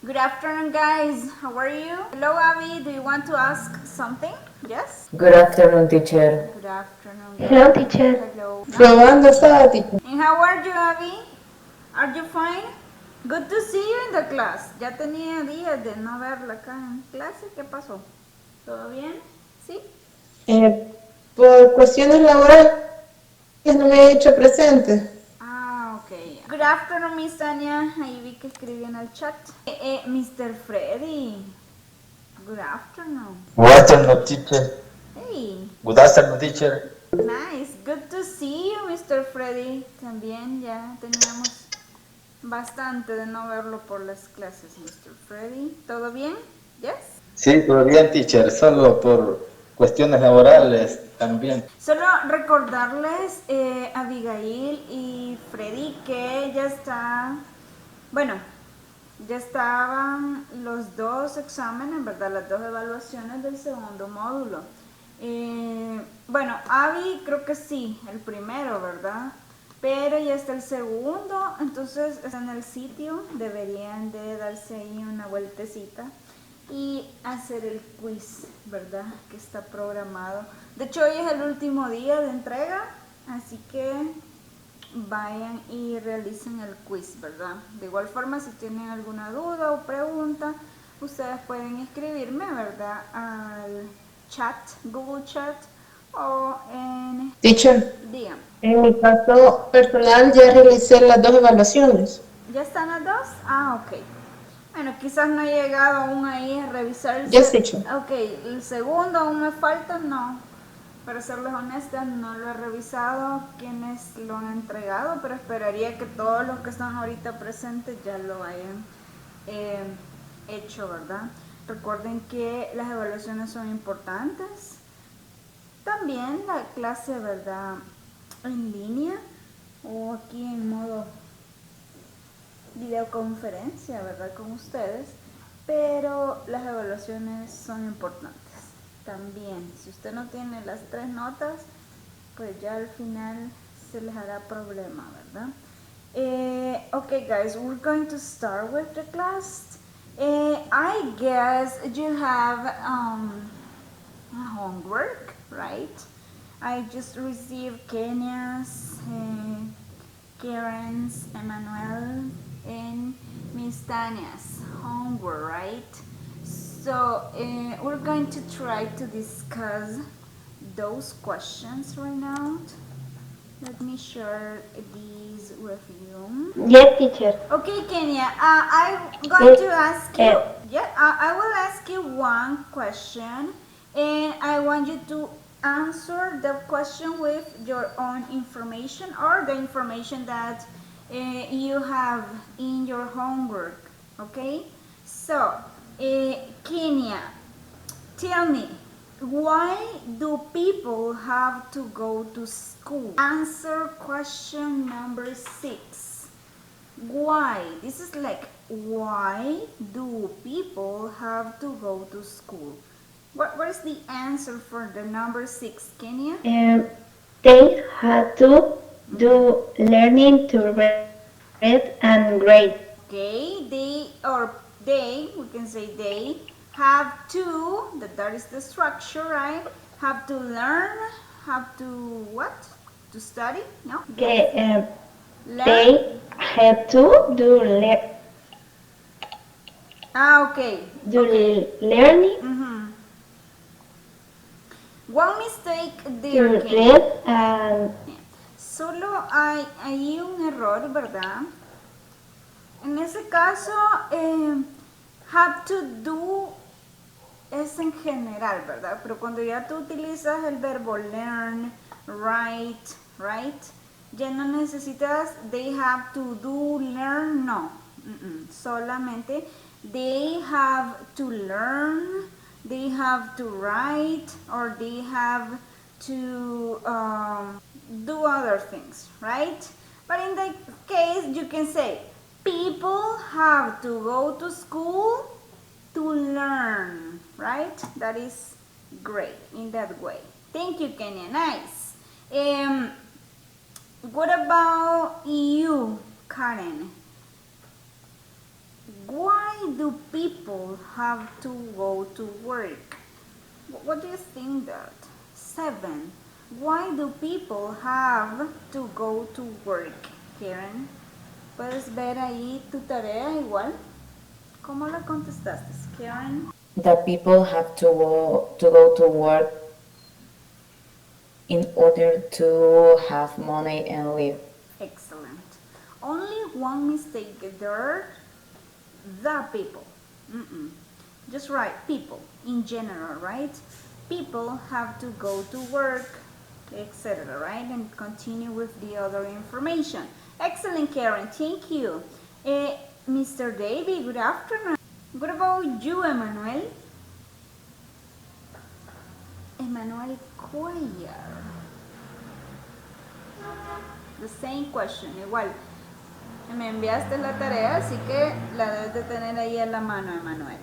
Good afternoon, guys. How are you? Hello, Abby. Do you want to ask something? Yes? Good afternoon, teacher. Good afternoon, Hello, guys. teacher. Hello. Probando estaba, teacher. And how are you, Abby? Are you fine? Good to see you in the class. Ya tenía días de no verla acá en clase. ¿Qué pasó? ¿Todo bien? ¿Sí? Por cuestiones laborales no me he hecho presente. Ah, ok. Good afternoon, Miss Tania. Ahí vi que escribí en el chat. Mr. Freddy. Good afternoon. Good afternoon, teacher. Hey. Good afternoon, teacher. Nice. Good to see you, Mr. Freddy. También ya teníamos bastante de no verlo por las clases, Mr. Freddy. ¿Todo bien? Yes? Sí, todo bien, teacher. Solo por cuestiones laborales también. Solo recordarles, Abigail y Freddy, que ya está, bueno, ya estaban los dos exámenes, ¿verdad? Las dos evaluaciones del segundo módulo. Bueno, Abby creo que sí, el primero, ¿verdad? Pero ya está el segundo, entonces está en el sitio, deberían de darse ahí una vueltecita y hacer el quiz, ¿verdad? Que está programado. De hecho, hoy es el último día de entrega, así que vayan y realicen el quiz, ¿verdad? De igual forma, si tienen alguna duda o pregunta, ustedes pueden escribirme, ¿verdad? Al chat, Google Chat o en... Teacher, Díganme. en mi caso personal ya realicé las dos evaluaciones. ¿Ya están las dos? Ah, ok. Bueno, quizás no he llegado aún ahí a revisar el... Yes, teacher. Ok, el segundo aún me falta, no. Para serles honesta, no lo he revisado quienes lo han entregado, pero esperaría que todos los que están ahorita presentes ya lo hayan hecho, ¿verdad? Recuerden que las evaluaciones son importantes. También la clase, ¿verdad? En línea o aquí en modo videoconferencia, ¿verdad? Con ustedes, pero las evaluaciones son importantes. También, si usted no tiene las 3 notas, pues ya al final se les hará problema, ¿verdad? Okay, guys, we're going to start with the class. I guess you have homework, right? I just received Kenya's, Karen's, Emmanuel, and Miss Tanya's homework, right? So we're going to try to discuss those questions right now. Let me share these with you. Yes, teacher. Okay, Kenya, I'm going to ask you, I will ask you one question, and I want you to answer the question with your own information or the information that you have in your homework, okay? So, Kenya, tell me, why do people have to go to school? Answer question number 6. Why? This is like, why do people have to go to school? What is the answer for the number 6, Kenya? They had to do learning to read and write. Okay, they, we can say they have to, that is the structure, right? Have to learn, have to what? To study? No? They Learn? had to do Ah, okay. learning One mistake to there, Kenya. read and Solo hay un error, ¿verdad? En ese caso, have to do es en general, ¿verdad? Pero cuando ya tú utilizas el verbo learn, write, right? Ya no necesitas they have to do, learn, no. Solamente they have to learn, they have to write, or they have to do other things, right? But in that case, you can say, people have to go to school to learn, right? That is great in that way. Thank you, Kenya. Nice. What about you, Karen? Why do people have to go to work? What do you think that? 7. Why do people have to go to work? Karen, ¿puedes ver ahí tu tarea igual? ¿Cómo la contestaste, Karen? The people have to go to work in order to have money and live. Excellent. Only one mistake there. The people. Just right, people in general, right? People have to go to work, etc., right? And continue with the other information. Excellent, Karen. Thank you. Mr. Davy, good afternoon. What about you, Emmanuel? Emmanuel Cuellar. The same question, igual. Me enviaste la tarea, así que la debes de tener ahí en la mano, Emmanuel.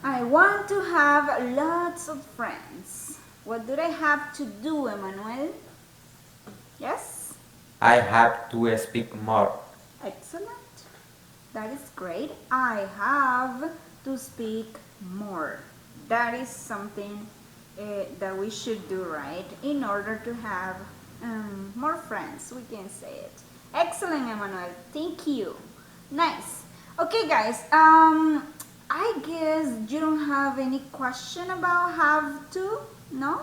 I want to have lots of friends. What do I have to do, Emmanuel? Yes? I have to speak more. Excellent. That is great. I have to speak more. That is something that we should do, right? In order to have more friends, we can say it. Excellent, Emmanuel. Thank you. Nice. Okay, guys. I guess you don't have any question about have to, no?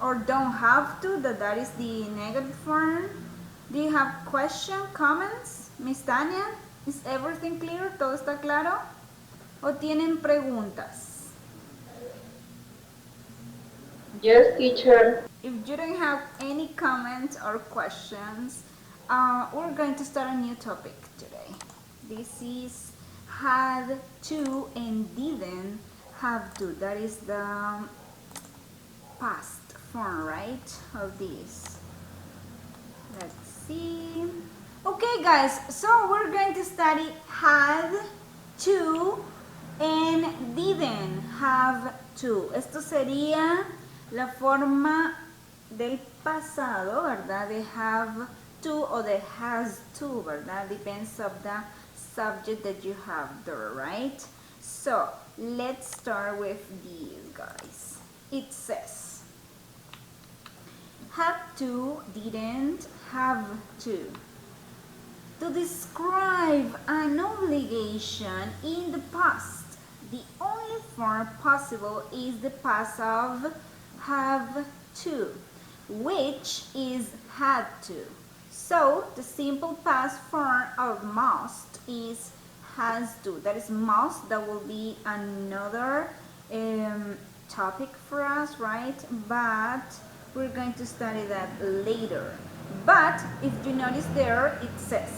Or don't have to, that is the negative form. Do you have question, comments? Miss Tania, is everything clear? ¿Todo está claro? ¿O tienen preguntas? Yes, teacher. If you don't have any comments or questions, we're going to start a new topic today. This is had to and didn't have to. That is the past form, right, of this. Let's see. Okay, guys, so we're going to study had to and didn't have to. Esto sería la forma del pasado, ¿verdad? De have to or de has to, ¿verdad? Depends of the subject that you have there, right? So let's start with these guys. It says have to, didn't, have to. To describe an obligation in the past, the only form possible is the past of have to, which is had to. So the simple past form of must is has to. That is must. That will be another topic for us, right? But we're going to study that later. But if you notice there, it says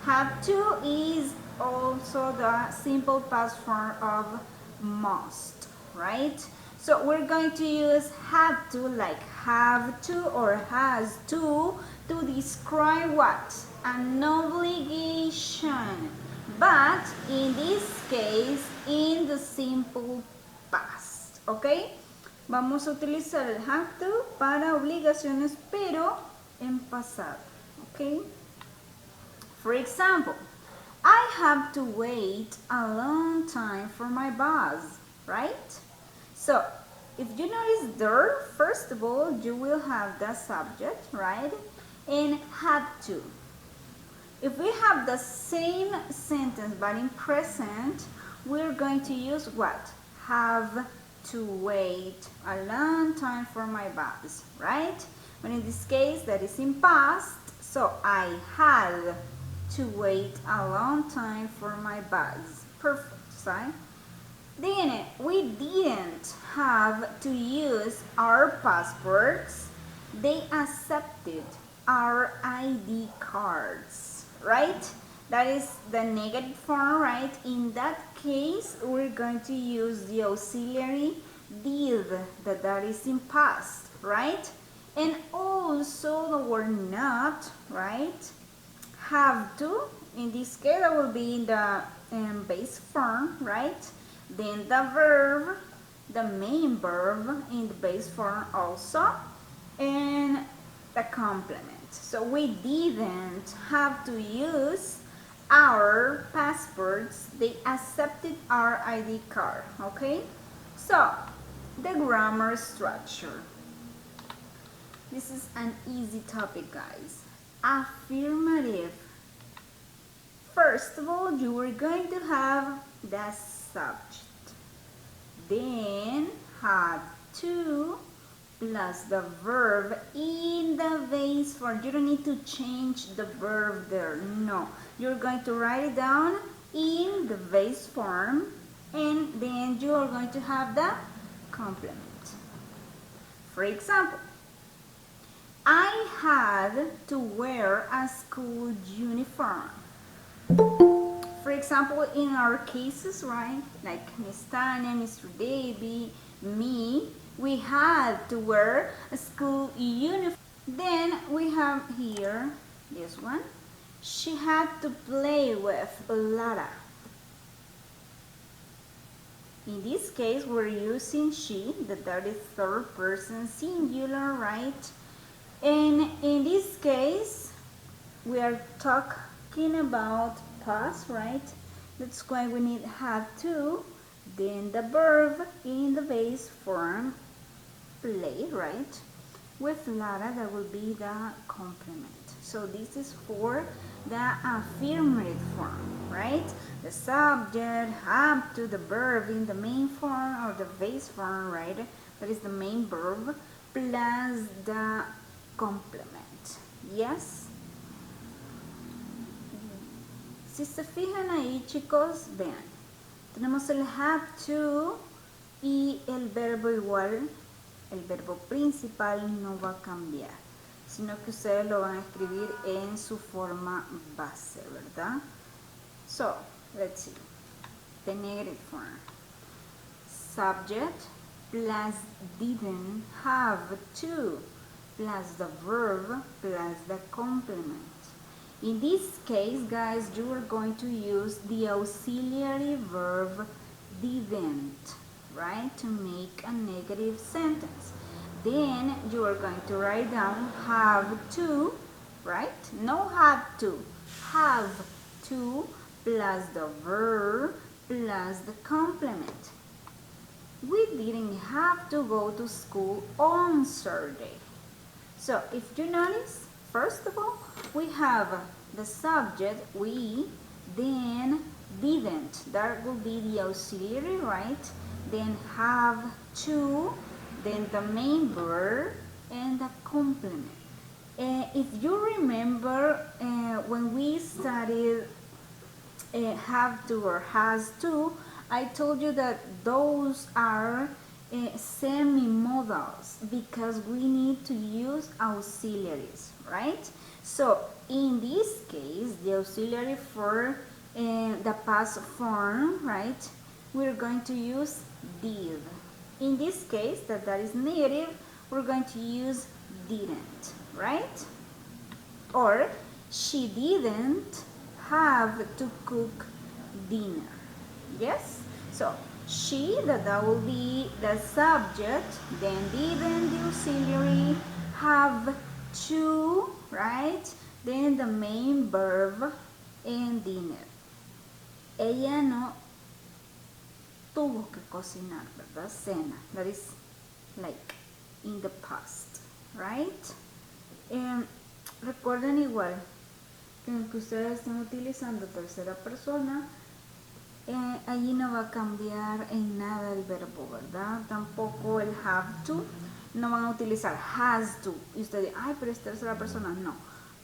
have to is also the simple past form of must, right? So we're going to use have to, like have to or has to describe what? An obligation. But in this case, in the simple past, ¿ok? Vamos a utilizar el have to para obligaciones, pero en pasado, ¿ok? For example, I have to wait a long time for my bus, right? So, if you notice there, first of all, you will have the subject, right? And have to. If we have the same sentence but in present, we're going to use what? Have to wait a long time for my bus, right? But in this case, that is in past, so I had to wait a long time for my bus. Perfect, right? Then we didn't have to use our passports. They accepted our ID cards, right? That is the negative form, right? In that case, we're going to use the auxiliary did, that is in past, right? And also the word not, right? Have to, in this case, that will be in the base form, right? Then the verb, the main verb in the base form also, and the complement, So we didn't have to use our passports. They accepted our ID card, okay? So, the grammar structure. This is an easy topic, guys. Affirmative. First of all, you are going to have the subject. Then have to plus the verb in the base form. You don't need to change the verb there. No. You're going to write it down in the base form, and then you are going to have the complement. For example, I had to wear a school uniform. For example, in our cases, right, like Miss Tanya, Mr. Davy, me, we had to wear a school uniform. Then we have here this one. She had to play with Lara. In this case, we're using she, the 33rd person singular, right? And in this case, we are talking about past, right? That's why we need have to, then the verb in the base form, play, right? With Lara, that will be the complement. So this is for the affirmative form, right? The subject, have to, the verb in the main form or the base form, right? That is the main verb, plus the complement. Yes? Si se fijan ahí, chicos, vean. Tenemos el have to y el verbo igual. El verbo principal no va a cambiar, sino que ustedes lo van a escribir en su forma base, ¿verdad? So, let's see. The negative form. Subject plus didn't have to plus the verb plus the complement. In this case, guys, you are going to use the auxiliary verb didn't, right, to make a negative sentence. Then you are going to write down have to, right? No have to plus the verb plus the complement. We didn't have to go to school on Saturday. So if you notice, first of all, we have the subject, we, then didn't. That will be the auxiliary, right? Then have to, then the main verb, and the complement. If you remember, when we studied have to or has to, I told you that those are semi-modals because we need to use auxiliaries, right? So in this case, the auxiliary for the past form, right, we're going to use did. In this case, that is negative, we're going to use didn't, right? Or she didn't have to cook dinner. Yes? So she, that will be the subject, then didn't, the auxiliary, have to, right? Then the main verb, and dinner. Ella no tuvo que cocinar, ¿verdad? Cena. That is like in the past, right? Recuerden igual que aunque ustedes estén utilizando tercera persona, allí no va a cambiar en nada el verbo, ¿verdad? Tampoco el have to, no van a utilizar has to. Y ustedes, ay, pero es tercera persona. No.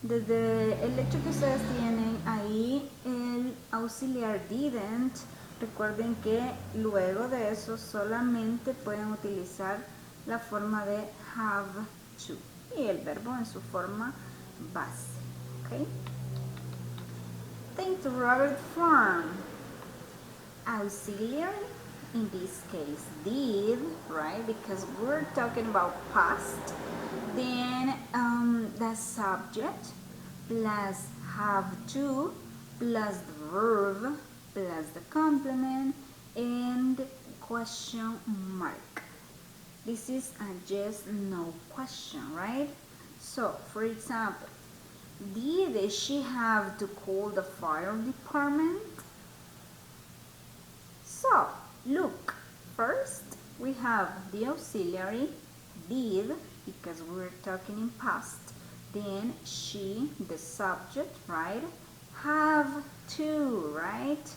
Desde el hecho que ustedes tienen ahí el auxiliar didn't, recuerden que luego de eso solamente pueden utilizar la forma de have to y el verbo en su forma base. ¿Ok? The interrogative form. Auxiliary, in this case did, right, because we're talking about past. Then the subject plus have to plus the verb plus the complement and question mark. This is a yes no question, right? So for example, Did she have to call the fire department? So, look, first we have the auxiliary did, because we're talking in past. Then she, the subject, right? Have to, right?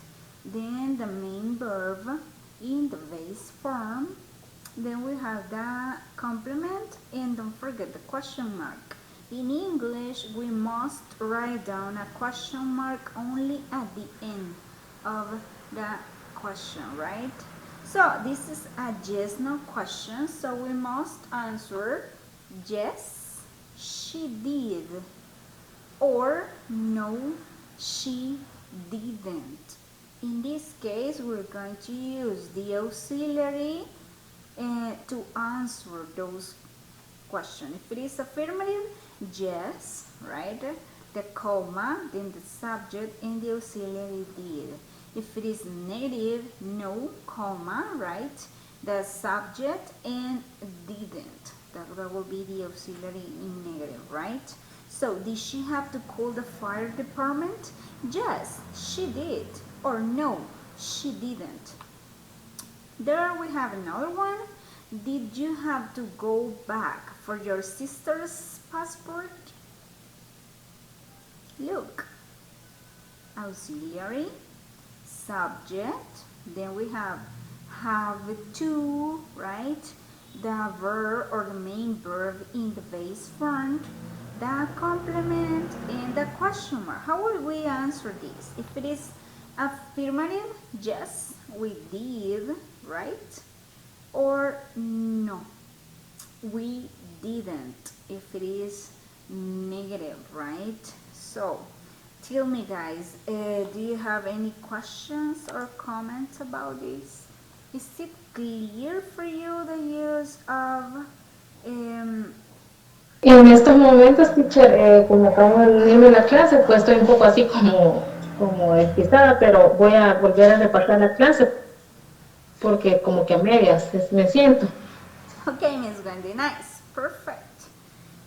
Then the main verb in the base form. Then we have the complement, and don't forget the question mark. In English, we must write down a question mark only at the end of the question, right? So this is a yes/no question, so we must answer yes, she did, or no, she didn't. In this case, we're going to use the auxiliary to answer those questions. If it is affirmative, yes, right? The comma, then the subject, and the auxiliary did. If it is negative, no, comma, right? The subject and didn't. That will be the auxiliary in negative, right? So, did she have to call the fire department? Yes, she did. Or no, she didn't. There we have another one. Did you have to go back for your sister's passport? Look, auxiliary, subject, then we have to, right? The verb or the main verb in the base form, the complement, and the question mark. How would we answer this? If it is affirmative, yes, we did, right? Or no, we didn't, if it is negative, right? So, tell me guys, do you have any questions or comments about this? Is it clear for you the use of En estos momentos, teacher, como acabo de unirme a la clase, pues estoy un poco así como despistada, pero voy a volver a repasar la clase porque como que a medias me siento. Okay, Miss Wendy, nice, perfect.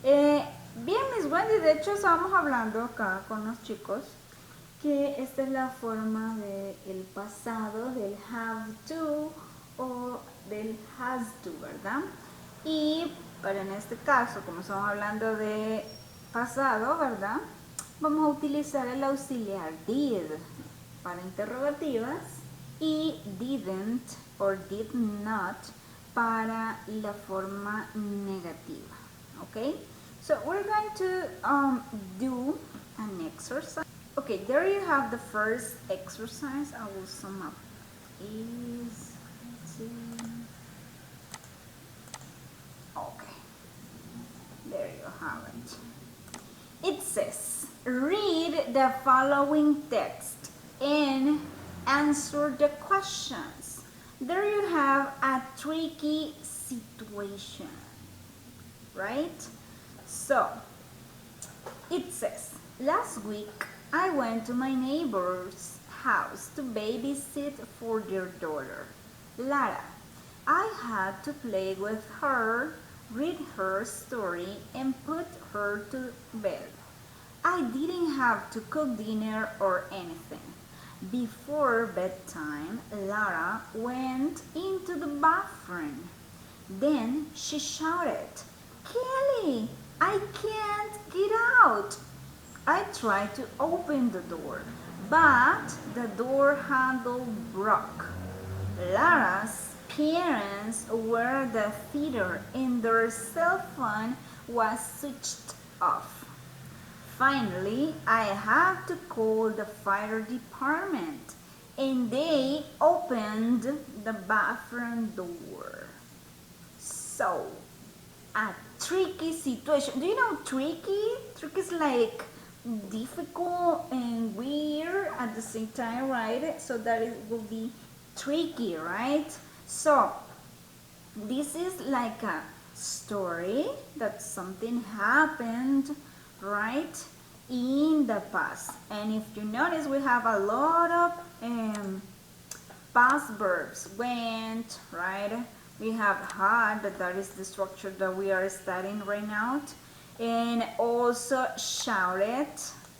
Bien, Miss Wendy, de hecho estábamos hablando acá con los chicos que esta es la forma del pasado, del have to o del has to, ¿verdad? Y pero en este caso, como estamos hablando de pasado, ¿verdad? Vamos a utilizar el auxiliar did para interrogativas y didn't or did not para la forma negativa, okay? So we're going to do an exercise. Okay, there you have the first exercise. I will sum up. Let's see. Okay, there you have it. It says, read the following text and answer the questions. There you have a tricky situation, right? So, it says, last week I went to my neighbor's house to babysit for their daughter, Lara. I had to play with her, read her story, and put her to bed. I didn't have to cook dinner or anything. Before bedtime, Lara went into the bathroom. Then she shouted, "Kelly, I can't get out." I tried to open the door, but the door handle broke. Lara's parents were at the theater and their cell phone was switched off. Finally, I had to call the fire department and they opened the bathroom door. So, a tricky situation. Do you know tricky? Tricky is like difficult and weird at the same time, right? So that it will be tricky, right? So, this is like a story that something happened, right, in the past. And if you notice, we have a lot of past verbs. Went, right? We have had, that is the structure that we are studying right now. and also shouted,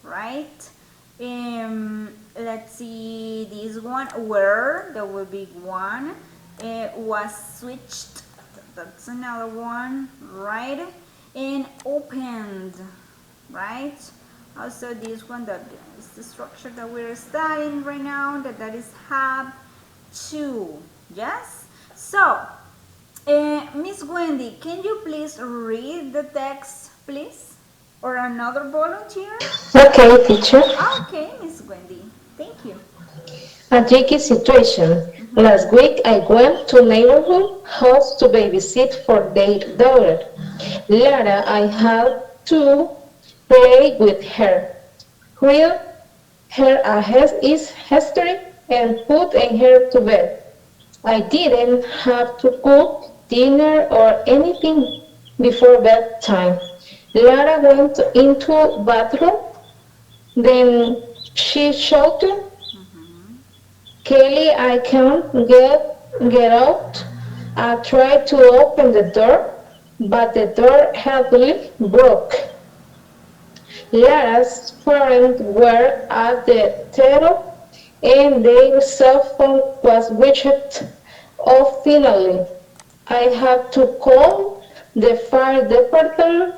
right? Let's see this one, where, that will be one. Was switched, that's another one, right? And opened, right? Also this one, that is the structure that we're studying right now, that is have to, yes? So, Miss Wendy, can you please read the text, please? Or another volunteer? Okay, teacher. Okay, Miss Wendy, thank you. A tricky situation. Last week I went to neighborhood house to babysit for their daughter. Lara, I had to play with her, read her a history, and put her to bed. I didn't have to cook dinner or anything before bedtime. Lara went into bathroom, then she shouted, Kelly, I can't get out. I tried to open the door, but the door hardly broke. Lara's parents were at the table, and their cell phone was switched off finally. I had to call the fire department,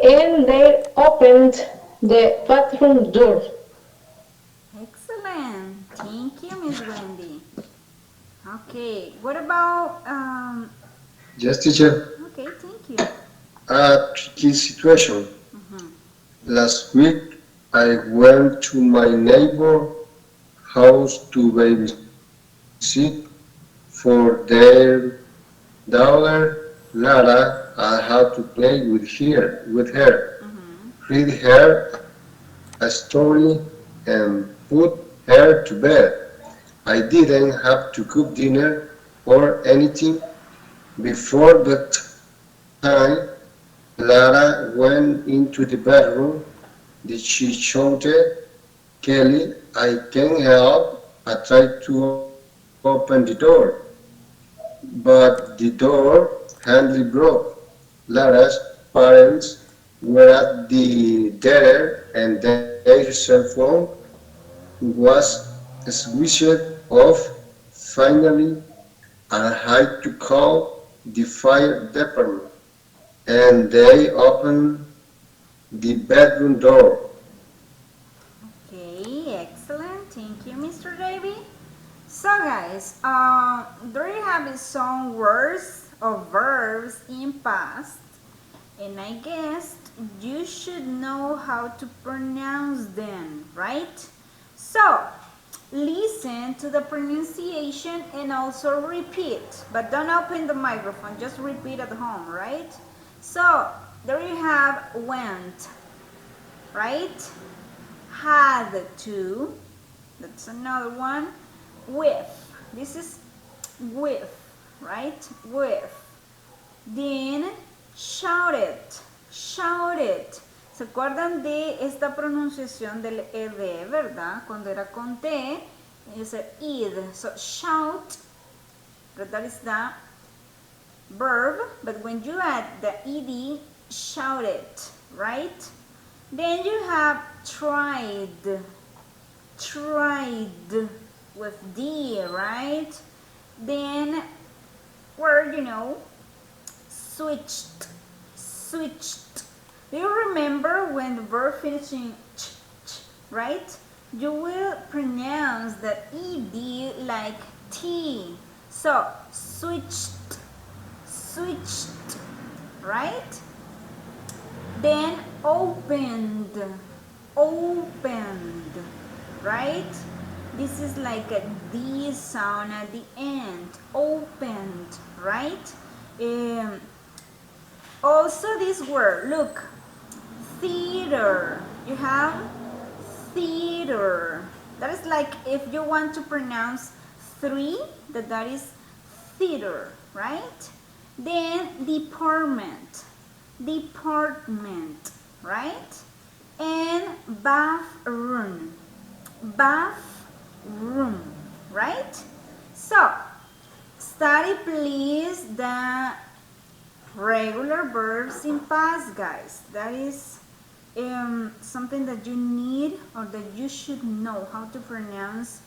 and they opened the bathroom door. Excellent. Thank you, Miss Wendy. Okay, what about, Yes, teacher. okay, thank you. A tricky situation. Mhm. Last week, I went to my neighbor house to babysit for their daughter, Lara. I had to play with her, read her a story, and put her to bed. I didn't have to cook dinner or anything before bedtime. Lara went into the bedroom. She shouted, Kelly, I can't help. I tried to open the door, but the door handle broke. Lara's parents were at the door, and their cell phone was switched off. Finally, I had to call the fire department, and they opened the bedroom door. Okay, excellent. Thank you, Mr. Davy. So, guys, there you have it, some words or verbs in past, and I guess you should know how to pronounce them, right? So, listen to the pronunciation and also repeat, but don't open the microphone, just repeat at home, right? So, there you have went, right? Had to, that's another one. With, this is with, right? With. Then shouted, shouted. ¿Se acuerdan de esta pronunciación del ed, verdad? Cuando era con T, es el id. So shout, but that is the verb, but when you add the ed, shouted, right? Then you have tried, tried with D, right? Then, where, switched, switched. Do you remember when the verb finishing ch, right? You will pronounce the ed like T. So, switched, switched, right? Then opened, opened, right? This is like a D sound at the end, opened, right? Also this word, look, theater, you have theater. That is like if you want to pronounce three, that is theater, right? Then department, department, right? And bathroom, bathroom, right? So, study please the regular verbs in past, guys. That is something that you need or that you should know how to pronounce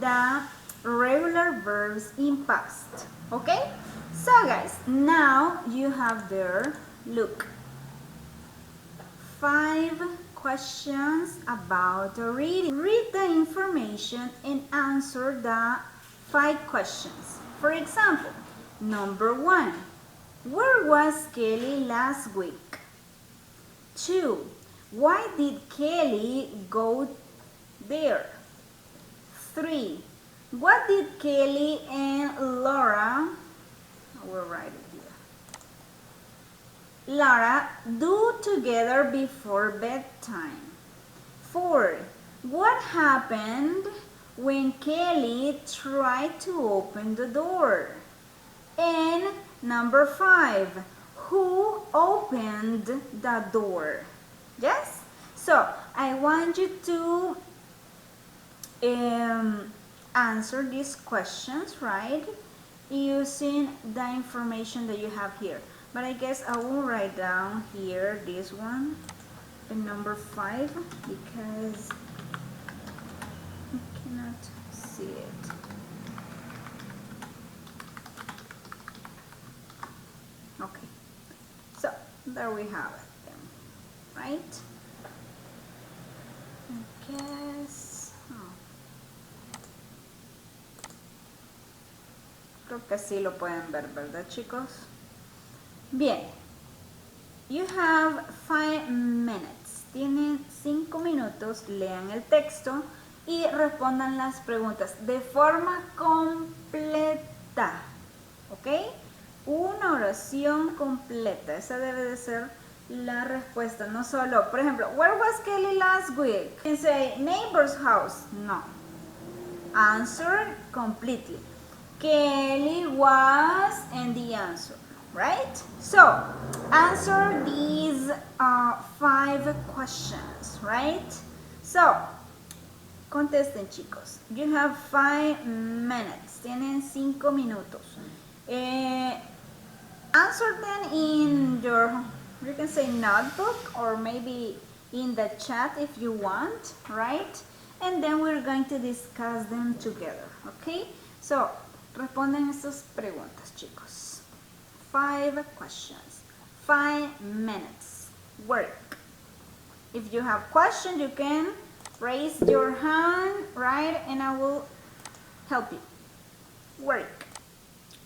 the regular verbs in past. Okay? So guys, now you have there, look, 5 questions about reading. Read the information and answer the 5 questions. For example, number 1, where was Kelly last week? 2, why did Kelly go there? 3, what did Kelly and Laura, we'll write it here, Laura do together before bedtime? 4, what happened when Kelly tried to open the door? And number 5, who opened the door? Yes? So, I want you to answer these questions, right? Using the information that you have here. But I guess I will write down here this one, and number 5, because I cannot see it. Okay, so there we have it then, right? I guess, creo que sí lo pueden ver, ¿verdad, chicos? Bien, you have 5 minutes. Tienen 5 minutos, lean el texto y respondan las preguntas de forma completa, ¿ok? Una oración completa, esa debe de ser la respuesta, no solo, por ejemplo, where was Kelly last week? You can say neighbor's house, no. Answer completely. Kelly was, and the answer, right? So, answer these 5 questions, right? So, contesten, chicos. You have 5 minutes. Tienen 5 minutos. Answer them in your, you can say notebook, or maybe in the chat if you want, right? And then we're going to discuss them together, okay? So, responden estas preguntas, chicos. 5 questions, 5 minutes, work. If you have questions, you can raise your hand, right? And I will help you. Work.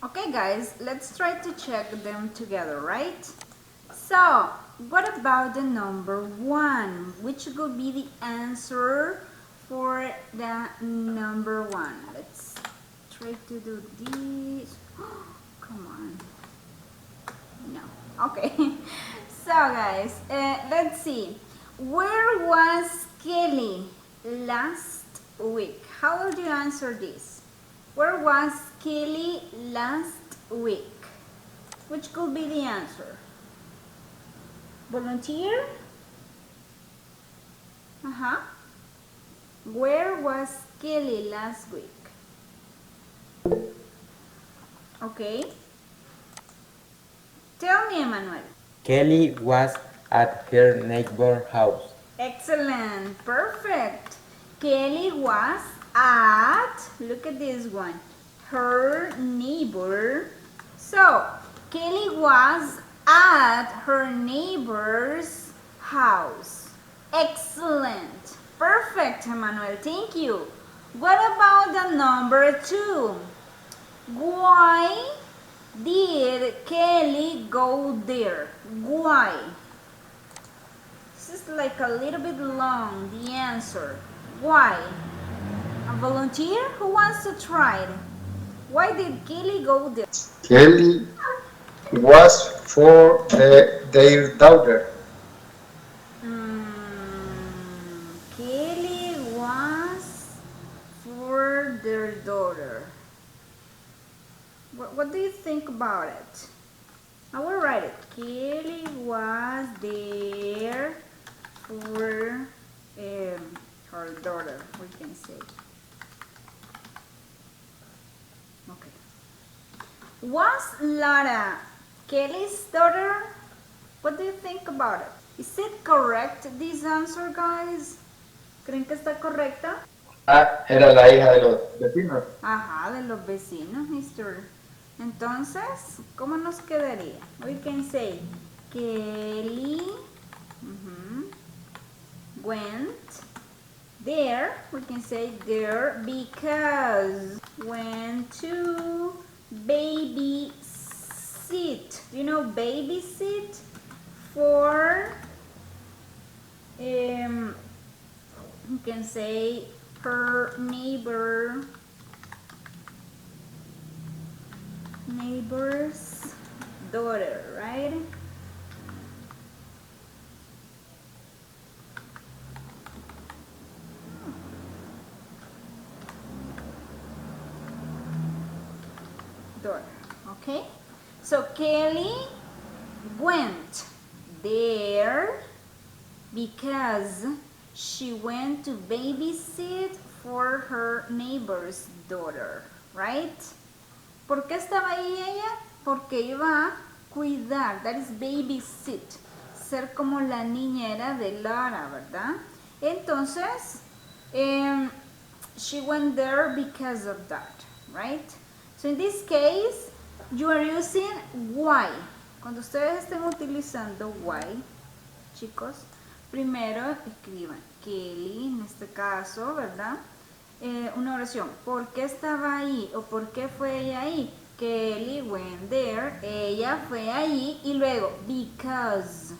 Okay, guys, let's try to check them together, right? So, what about the number 1? Which would be the answer for the number 1? Let's try to do this. Come on. No. Okay. So, guys, let's see. Where was Kelly last week? How would you answer this? Where was Kelly last week? Which could be the answer? Volunteer? Where was Kelly last week? Okay. Tell me, Emmanuel. Kelly was at her neighbor's house. Excellent. Perfect. Kelly was at, look at this one, her neighbor. So, Kelly was at her neighbor's house. Excellent. Perfect, Emmanuel. Thank you. What about the number 2? Why did Kelly go there? Why? This is like a little bit long, the answer. Why? A volunteer? Who wants to try it? Why did Kelly go there? Kelly was for their daughter. Kelly was for their daughter. What do you think about it? I will write it. Kelly was there for her daughter, we can say. Okay. Was Lara Kelly's daughter? What do you think about it? Is it correct, this answer, guys? ¿Creen que está correcta? Ah, era la hija de los vecinos. Ajá, de los vecinos, Mr. Entonces, ¿cómo nos quedaría? We can say Kelly went there. We can say there because went to babysit. Do you know babysit? For you can say her neighbor's daughter, right? Daughter, okay? So Kelly went there because she went to babysit for her neighbor's daughter, right? ¿Por qué estaba ahí ella? Porque iba a cuidar, that is babysit, ser como la niñera de Lara, ¿verdad? Entonces, she went there because of that, right? So in this case, you are using why. Cuando ustedes estén utilizando why, chicos, primero escriban Kelly, en este caso, ¿verdad? Una oración, ¿por qué estaba ahí? ¿O por qué fue ella ahí? Kelly went there, ella fue allí, y luego because,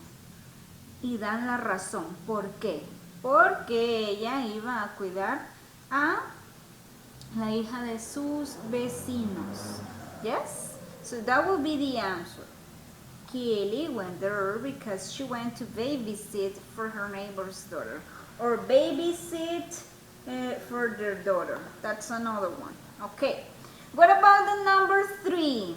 y dan la razón, ¿por qué? Porque ella iba a cuidar a la hija de sus vecinos. Yes? So that will be the answer. Kelly went there because she went to babysit for her neighbor's daughter. Or babysit for their daughter. That's another one. Okay. What about the number 3?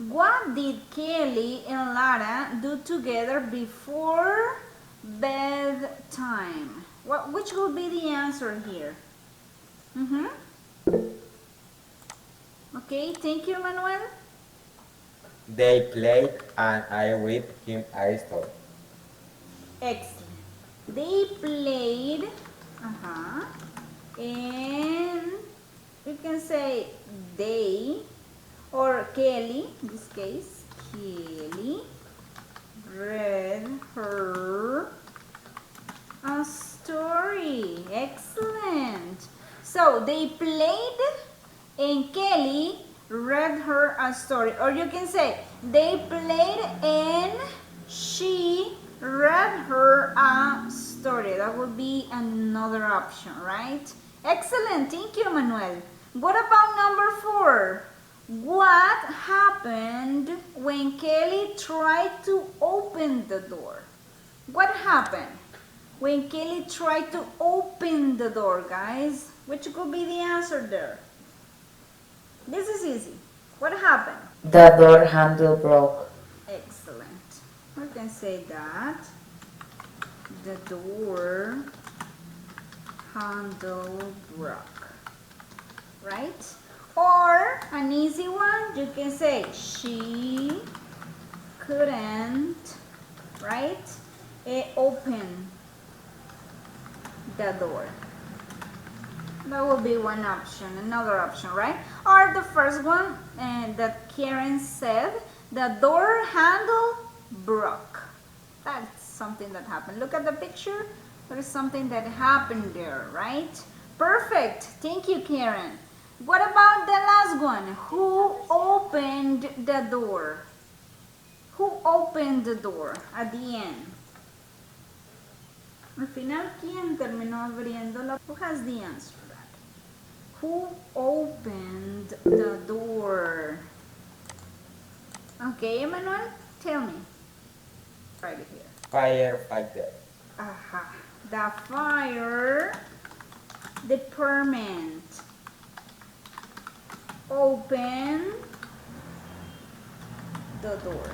What did Kelly and Lara do together before bedtime? Which will be the answer here? Okay, thank you, Manuel. They played and I read him a story. Excellent. They played, and we can say they, or Kelly, in this case, Kelly read her a story. Excellent. So they played and Kelly read her a story. Or you can say they played and she read her a story. That would be another option, right? Excellent. Thank you, Manuel. What about number 4? What happened when Kelly tried to open the door? What happened when Kelly tried to open the door, guys? Which could be the answer there? This is easy. What happened? The door handle broke. Excellent. We can say that the door handle broke, right? Or an easy one, you can say she couldn't, right, open the door. That will be one option, another option, right? Or the first one that Karen said, the door handle broke. That's something that happened. Look at the picture. There is something that happened there, right? Perfect. Thank you, Karen. What about the last one? Who opened the door? Who opened the door at the end? Al final, ¿quién terminó abriendo la? Who has the answer to that? Who opened the door? Okay, Emmanuel, tell me. Right here. Firefighter. The fire department open the door,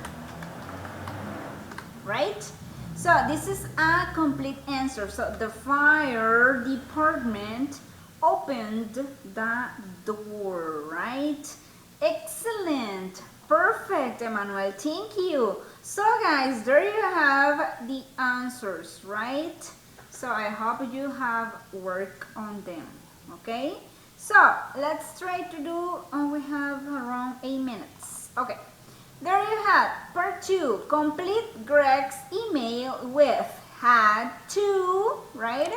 right? So this is a complete answer. So the fire department opened the door, right? Excellent. perfect, Emmanuel. Thank you. So guys, there you have the answers, right? So I hope you have worked on them, okay? So let's try to do, we have around 8 minutes. Okay, there you have part 2. Complete Greg's email with had to, right?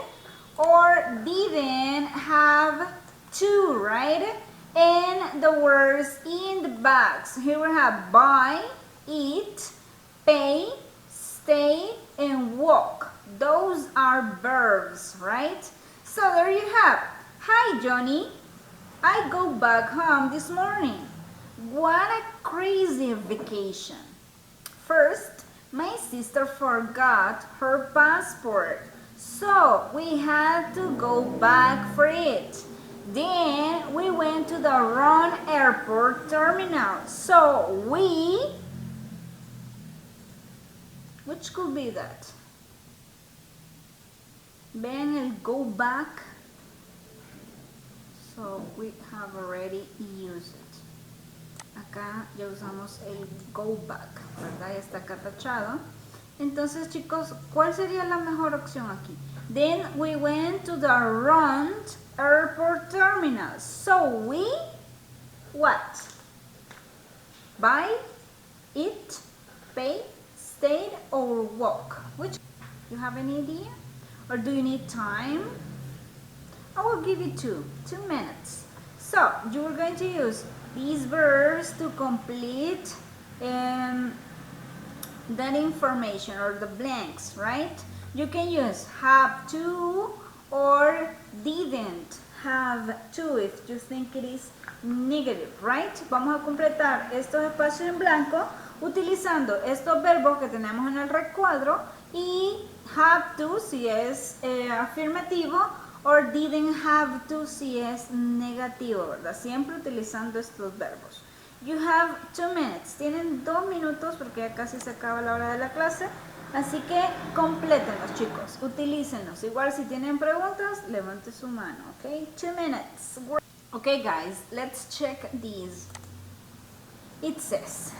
Or didn't have to, right? And the words in the box. Here we have buy, eat, pay, stay, and walk. Those are verbs, right? So there you have. Hi, Johnny. I go back home this morning. What a crazy vacation. First, my sister forgot her passport, so we had to go back for it. Then we went to the wrong airport terminal, so which could be that? Ven el go back. So we have already used it. Acá ya usamos el go back, ¿verdad? Ya está acá tachado. Entonces, chicos, ¿cuál sería la mejor opción aquí? Then we went to the wrong airport terminal. So we, what? Buy, eat, pay, stay, or walk? Which, you have any idea? Or do you need time? I will give you 2 minutes. So you're going to use these verbs to complete that information or the blanks, right? You can use have to or didn't have to if you think it is negative, right? Vamos a completar estos espacios en blanco utilizando estos verbos que tenemos en el recuadro y have to si es afirmativo or didn't have to si es negativo, ¿verdad? Siempre utilizando estos verbos. You have 2 minutes. Tienen 2 minutos porque ya casi se acaba la hora de la clase. Así que complétenlos, chicos. Utilícenlos. Igual si tienen preguntas, levante su mano, ¿ok? 2 minutes. Okay, guys, let's check these. It says,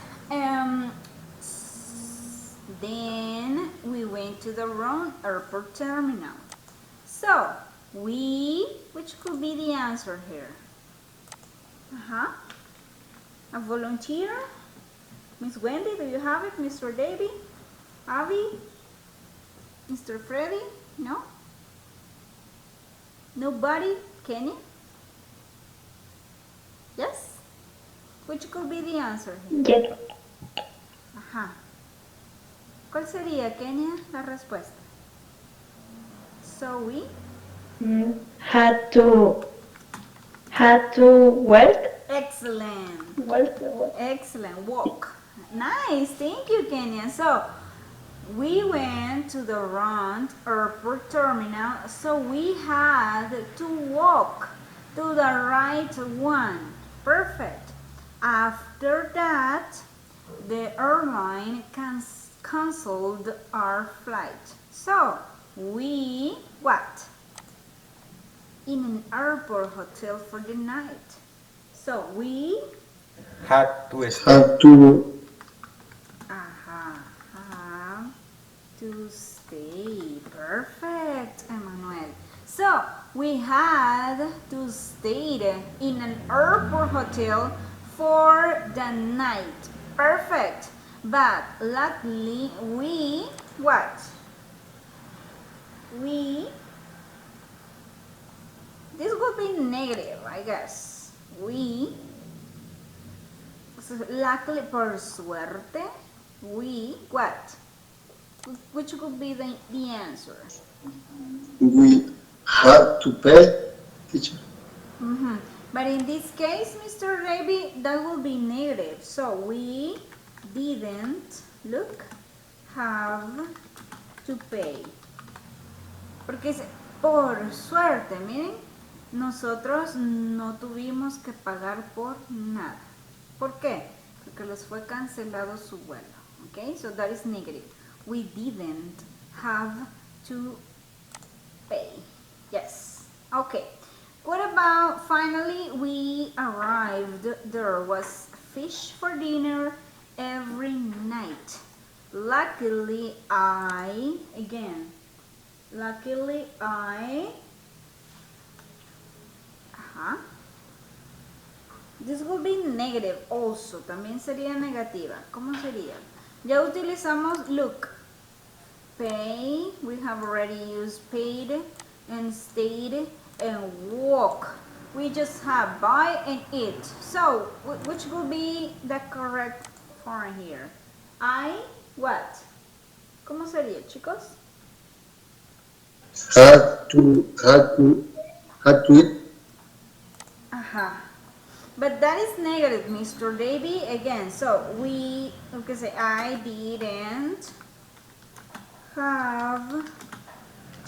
then we went to the wrong airport terminal. So, which could be the answer here? A volunteer? Miss Wendy, do you have it? Mr. Davy? Avi? Mr. Freddy? No? Nobody? Kenny? Yes? Which could be the answer here? Yes. ¿Cuál sería, Kenia, la respuesta? So we Had to work. excellent. Work. Excellent. Walk. Nice. Thank you, Kenya. So we went to the wrong airport terminal, so we had to walk to the right one. Perfect. After that, the airline canceled our flight. So we what? In an airport hotel for the night. So we Had to stay. Have to have to stay. Perfect, Emmanuel. So we had to stay in an airport hotel for the night. Perfect. But luckily we what? This would be negative, I guess. Luckily, por suerte, what? Which would be the answer? we have to pay, teacher. But in this case, Mr. Raby, that will be negative. So we didn't, have to pay. Porque es por suerte, miren, nosotros no tuvimos que pagar por nada. ¿Por qué? Porque les fue cancelado su vuelo. Okay, so that is negative. We didn't have to pay. Yes. Okay. What about finally we arrived? There was fish for dinner every night. Luckily I, again, luckily I, this will be negative also, también sería negativa. ¿Cómo sería? Ya utilizamos look. Pay, we have already used paid and stayed and walk. We just have buy and eat. So, which will be the correct form here? I, what? ¿Cómo sería, chicos? Had to eat. But that is negative, Mr. Davy. Again, so we can say I didn't have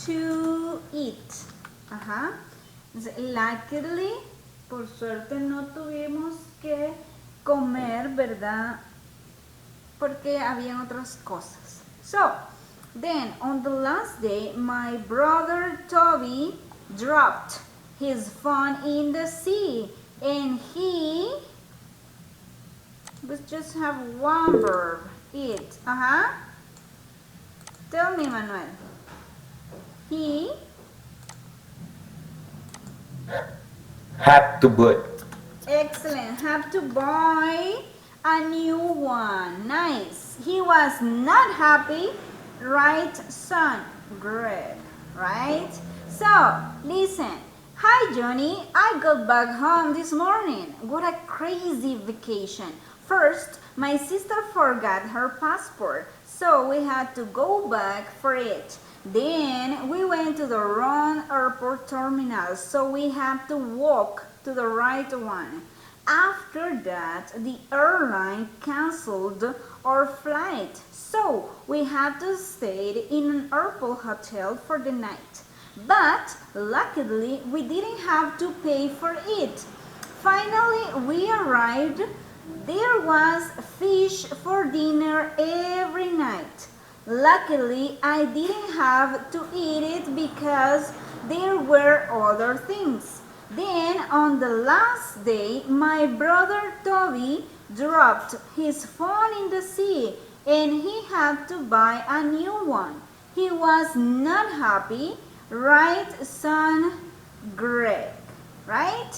to eat. Luckily, por suerte no tuvimos que comer, ¿verdad? Porque habían otras cosas. So, then on the last day, my brother Toby dropped his phone in the sea, and he, let's just have one verb, eat. Tell me, Manuel. He Have to buy. excellent. Have to buy a new one. Nice. He was not happy, right, son? Greg, right? So, listen. Hi, Johnny. I got back home this morning. What a crazy vacation. First, my sister forgot her passport, so we had to go back for it. Then we went to the wrong airport terminal, so we had to walk to the right one. After that, the airline canceled our flight, so we had to stay in an airport hotel for the night. But luckily, we didn't have to pay for it. Finally, we arrived. There was fish for dinner every night. Luckily, I didn't have to eat it because there were other things. Then, on the last day, my brother Toby dropped his phone in the sea and he had to buy a new one. He was not happy, right, son Greg? Right?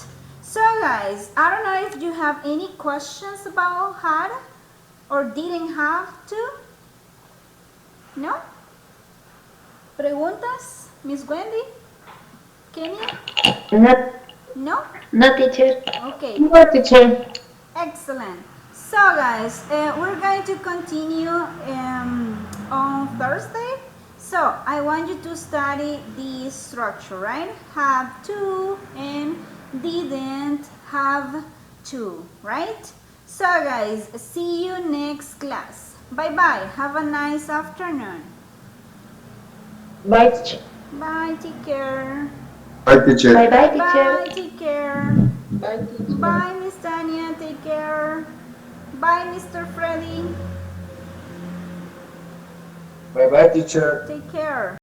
So, guys, I don't know if you have any questions about had or didn't have to. ¿No? ¿Preguntas, Miss Wendy? Kenia? Not, No? not teacher. Okay, No, teacher. excellent. So guys, we're going to continue on Thursday. So I want you to study the structure, right? Have to and didn't have to, right? So guys, see you next class. Bye-bye. Have a nice afternoon. Bye, teacher. Bye, take care. Bye, teacher. Bye bye, teacher. Bye, take care. Bye, teacher. Bye, Miss Tanya, take care. Bye, Mr. Freddy, Bye, teacher. take care.